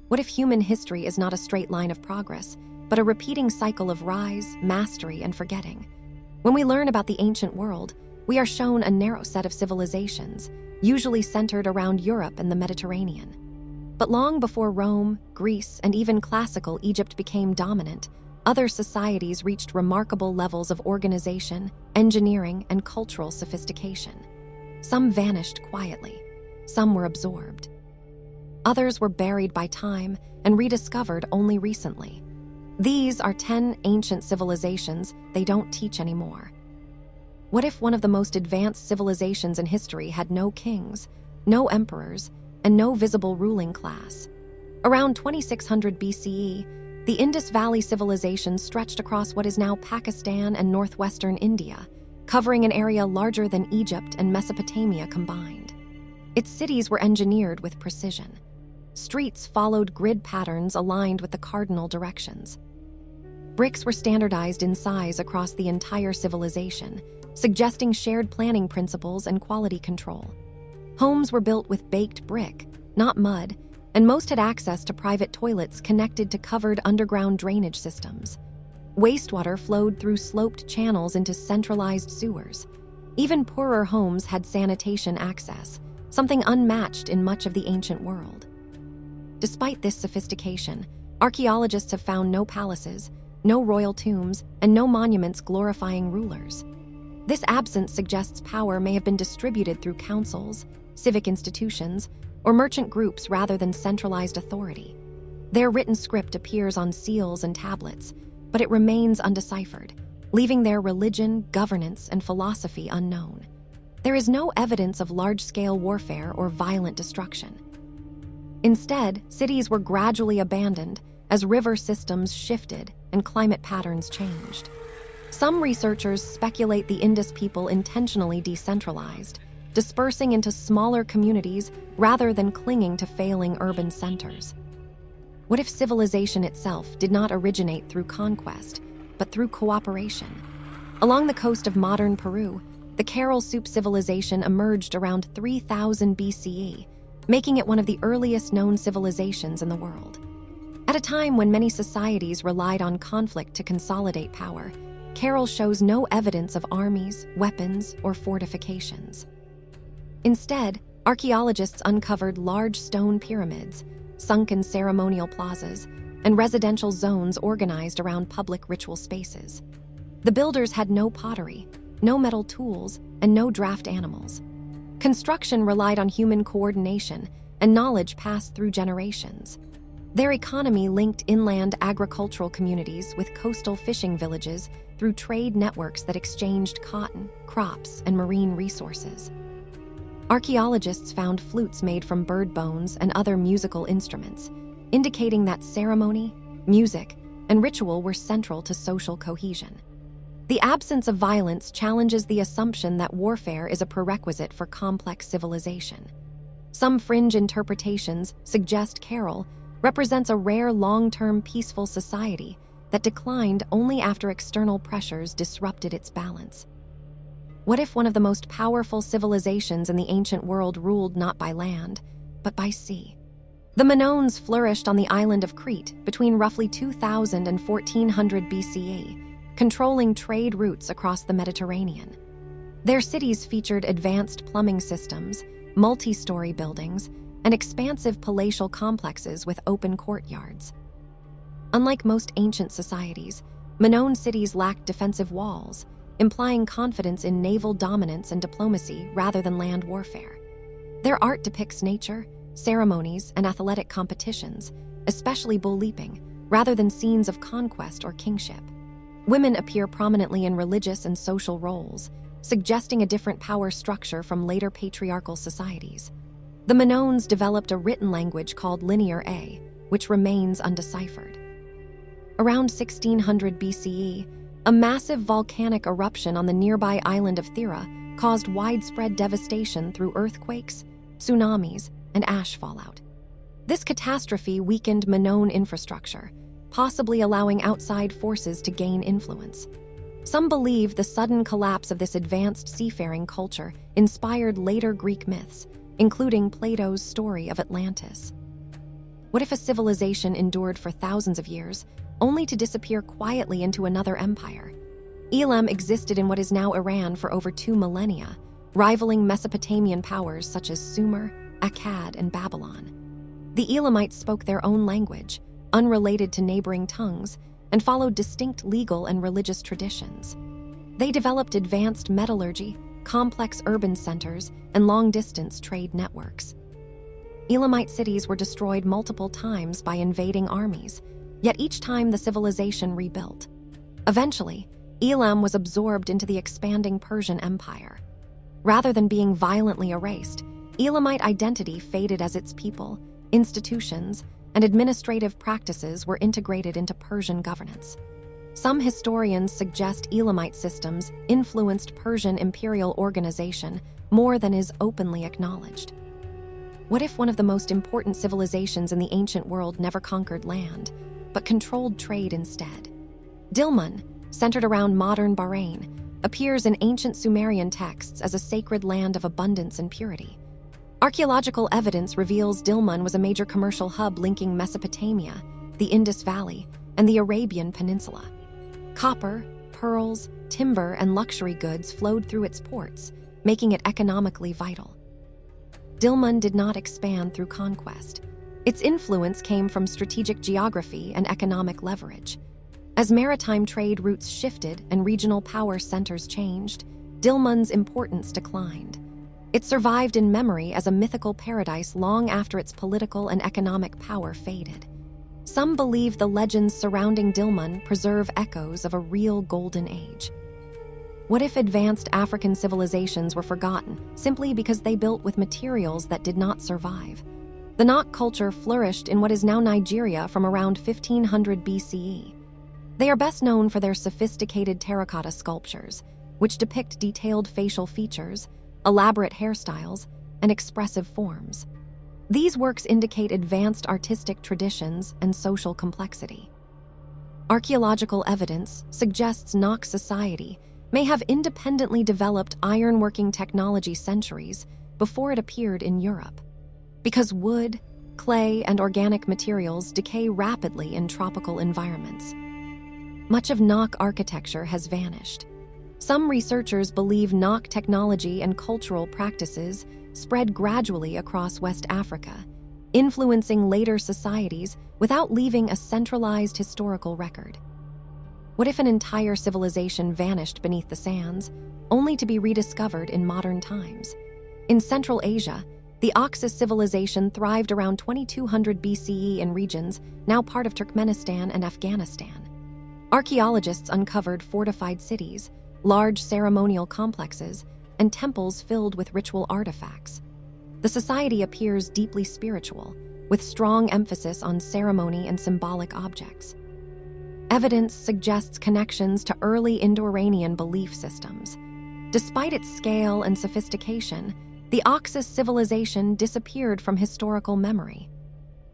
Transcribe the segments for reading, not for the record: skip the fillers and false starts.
What if human history is not a straight line of progress, but a repeating cycle of rise, mastery, and forgetting? When we learn about the ancient world, we are shown a narrow set of civilizations, usually centered around Europe and the Mediterranean. But long before Rome, Greece, and even classical Egypt became dominant, other societies reached remarkable levels of organization, engineering, and cultural sophistication. Some vanished quietly. Some were absorbed. Others were buried by time and rediscovered only recently. These are 10 ancient civilizations they don't teach anymore. What if one of the most advanced civilizations in history had no kings, no emperors, and no visible ruling class? Around 2600 BCE, the Indus Valley Civilization stretched across what is now Pakistan and northwestern India, covering an area larger than Egypt and Mesopotamia combined. Its cities were engineered with precision. Streets followed grid patterns aligned with the cardinal directions. Bricks were standardized in size across the entire civilization, suggesting shared planning principles and quality control. Homes were built with baked brick, not mud, and most had access to private toilets connected to covered underground drainage systems. Wastewater flowed through sloped channels into centralized sewers. Even poorer homes had sanitation access, something unmatched in much of the ancient world. Despite this sophistication, archaeologists have found no palaces, no royal tombs, and no monuments glorifying rulers. This absence suggests power may have been distributed through councils, civic institutions, or merchant groups rather than centralized authority. Their written script appears on seals and tablets, but it remains undeciphered, leaving their religion, governance, and philosophy unknown. There is no evidence of large-scale warfare or violent destruction. Instead, cities were gradually abandoned as river systems shifted and climate patterns changed. Some researchers speculate the Indus people intentionally decentralized, dispersing into smaller communities rather than clinging to failing urban centers. What if civilization itself did not originate through conquest, but through cooperation? Along the coast of modern Peru, the Caral Soup civilization emerged around 3000 BCE, making it one of the earliest known civilizations in the world. At a time when many societies relied on conflict to consolidate power, Caral shows no evidence of armies, weapons, or fortifications. Instead, archaeologists uncovered large stone pyramids, sunken ceremonial plazas, and residential zones organized around public ritual spaces. The builders had no pottery, no metal tools, and no draft animals. Construction relied on human coordination and knowledge passed through generations. Their economy linked inland agricultural communities with coastal fishing villages through trade networks that exchanged cotton, crops, and marine resources. Archaeologists found flutes made from bird bones and other musical instruments, indicating that ceremony, music, and ritual were central to social cohesion. The absence of violence challenges the assumption that warfare is a prerequisite for complex civilization. Some fringe interpretations suggest Caral represents a rare long-term peaceful society that declined only after external pressures disrupted its balance. What if one of the most powerful civilizations in the ancient world ruled not by land, but by sea? The Minoans flourished on the island of Crete between roughly 2000 and 1400 BCE, controlling trade routes across the Mediterranean. Their cities featured advanced plumbing systems, multi-story buildings, and expansive palatial complexes with open courtyards. Unlike most ancient societies, Minoan cities lacked defensive walls, implying confidence in naval dominance and diplomacy rather than land warfare. Their art depicts nature, ceremonies, and athletic competitions, especially bull leaping, rather than scenes of conquest or kingship. Women appear prominently in religious and social roles, suggesting a different power structure from later patriarchal societies. The Minoans developed a written language called Linear A, which remains undeciphered. Around 1600 BCE, a massive volcanic eruption on the nearby island of Thera caused widespread devastation through earthquakes, tsunamis, and ash fallout. This catastrophe weakened Minoan infrastructure, possibly allowing outside forces to gain influence. Some believe the sudden collapse of this advanced seafaring culture inspired later Greek myths, including Plato's story of Atlantis. What if a civilization endured for thousands of years, only to disappear quietly into another empire? Elam existed in what is now Iran for over 2 millennia, rivaling Mesopotamian powers such as Sumer, Akkad, and Babylon. The Elamites spoke their own language, unrelated to neighboring tongues, and followed distinct legal and religious traditions. They developed advanced metallurgy, complex urban centers, and long-distance trade networks. Elamite cities were destroyed multiple times by invading armies, yet each time the civilization rebuilt. Eventually, Elam was absorbed into the expanding Persian Empire. Rather than being violently erased, Elamite identity faded as its people, institutions, and administrative practices were integrated into Persian governance. Some historians suggest Elamite systems influenced Persian imperial organization more than is openly acknowledged. What if one of the most important civilizations in the ancient world never conquered land, but controlled trade instead? Dilmun, centered around modern Bahrain, appears in ancient Sumerian texts as a sacred land of abundance and purity. Archaeological evidence reveals Dilmun was a major commercial hub linking Mesopotamia, the Indus Valley, and the Arabian Peninsula. Copper, pearls, timber, and luxury goods flowed through its ports, making it economically vital. Dilmun did not expand through conquest. Its influence came from strategic geography and economic leverage. As maritime trade routes shifted and regional power centers changed, Dilmun's importance declined. It survived in memory as a mythical paradise long after its political and economic power faded. Some believe the legends surrounding Dilmun preserve echoes of a real golden age. What if advanced African civilizations were forgotten simply because they built with materials that did not survive? The Nok culture flourished in what is now Nigeria from around 1500 BCE. They are best known for their sophisticated terracotta sculptures, which depict detailed facial features, elaborate hairstyles, and expressive forms. These works indicate advanced artistic traditions and social complexity. Archaeological evidence suggests Nok society may have independently developed ironworking technology centuries before it appeared in Europe. Because wood, clay, and organic materials decay rapidly in tropical environments, much of Nok architecture has vanished. Some researchers believe Nok technology and cultural practices spread gradually across West Africa, influencing later societies without leaving a centralized historical record. What if an entire civilization vanished beneath the sands, only to be rediscovered in modern times? In Central Asia, the Oxus civilization thrived around 2200 BCE in regions now part of Turkmenistan and Afghanistan. Archaeologists uncovered fortified cities, large ceremonial complexes, and temples filled with ritual artifacts. The society appears deeply spiritual, with strong emphasis on ceremony and symbolic objects. Evidence suggests connections to early Indo-Iranian belief systems. Despite its scale and sophistication, the Oxus civilization disappeared from historical memory.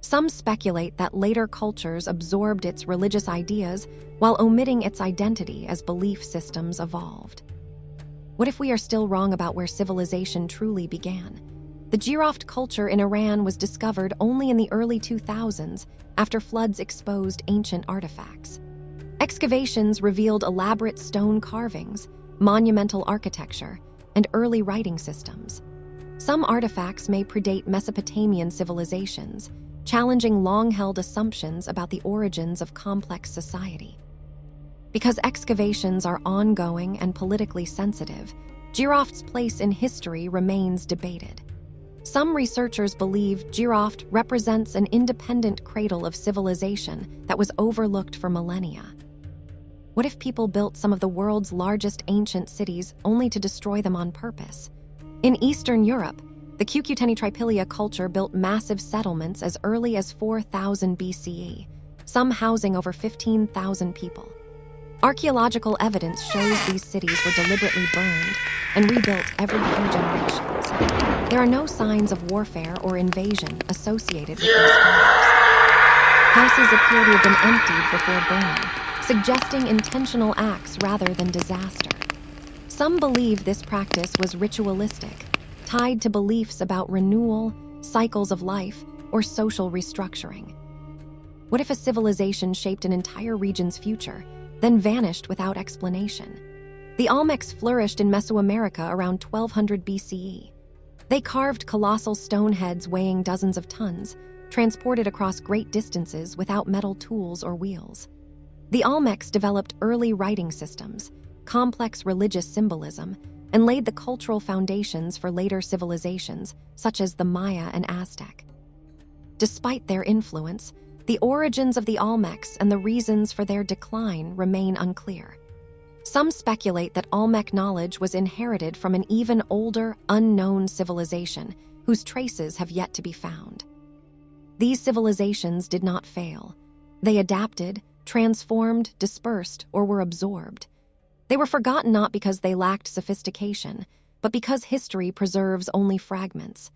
Some speculate that later cultures absorbed its religious ideas while omitting its identity as belief systems evolved. What if we are still wrong about where civilization truly began? The Jiroft culture in Iran was discovered only in the early 2000s after floods exposed ancient artifacts. Excavations revealed elaborate stone carvings, monumental architecture, and early writing systems. Some artifacts may predate Mesopotamian civilizations, challenging long-held assumptions about the origins of complex society. Because excavations are ongoing and politically sensitive, Jiroft's place in history remains debated. Some researchers believe Jiroft represents an independent cradle of civilization that was overlooked for millennia. What if people built some of the world's largest ancient cities only to destroy them on purpose? In Eastern Europe, the Cucuteni Tripilia culture built massive settlements as early as 4000 BCE, some housing over 15,000 people. Archaeological evidence shows these cities were deliberately burned and rebuilt every few generations. There are no signs of warfare or invasion associated with these fires. Houses appear to have been emptied before burning, suggesting intentional acts rather than disaster. Some believe this practice was ritualistic, tied to beliefs about renewal, cycles of life, or social restructuring? What if a civilization shaped an entire region's future, then vanished without explanation? The Olmecs flourished in Mesoamerica around 1200 BCE. They carved colossal stone heads weighing dozens of tons, transported across great distances without metal tools or wheels. The Olmecs developed early writing systems, complex religious symbolism, and laid the cultural foundations for later civilizations, such as the Maya and Aztec. Despite their influence, the origins of the Olmecs and the reasons for their decline remain unclear. Some speculate that Olmec knowledge was inherited from an even older, unknown civilization whose traces have yet to be found. These civilizations did not fail. They adapted, transformed, dispersed, or were absorbed. They were forgotten not because they lacked sophistication, but because history preserves only fragments.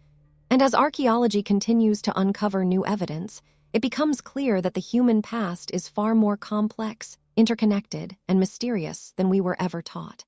And as archaeology continues to uncover new evidence, it becomes clear that the human past is far more complex, interconnected, and mysterious than we were ever taught.